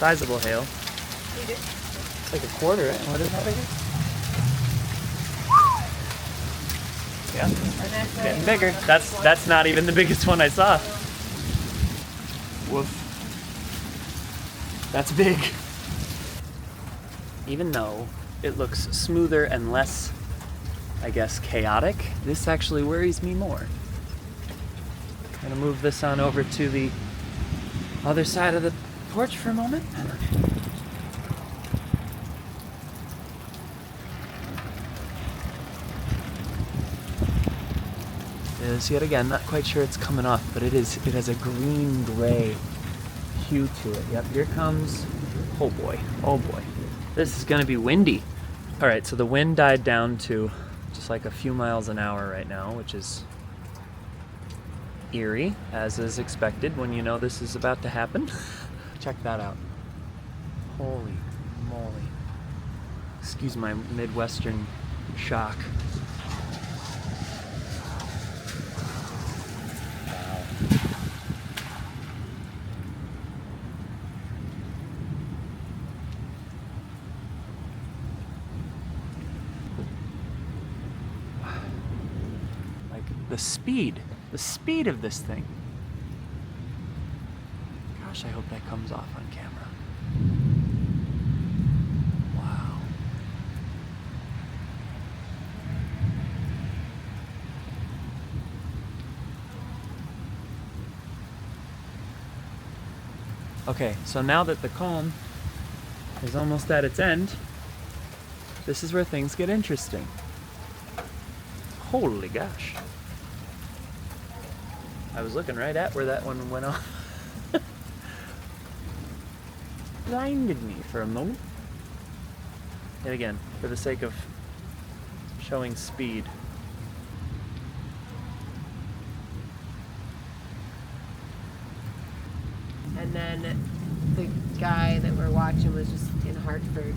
Sizable hail. Bigger. It's like a quarter, right? What is that bigger? Yeah, getting bigger. That's not even the biggest one I saw. Woof. That's big. Even though it looks smoother and less, I guess, chaotic, this actually worries me more. I'm gonna move this on over to the other side of the porch for a moment. Is yet again, not quite sure it's coming off, but it has a green-gray hue to it. Yep, here comes, oh boy, this is gonna be windy. All right, so the wind died down to just like a few miles an hour right now, which is eerie, as is expected when you know this is about to happen. Check that out. Holy moly. Excuse my Midwestern shock. The speed of this thing. Gosh, I hope that comes off on camera. Wow. Okay, so now that the calm is almost at its end, this is where things get interesting. Holy gosh. I was looking right at where that one went off. Blinded me for a moment. And again, for the sake of showing speed. And then the guy that we're watching was just in Hartford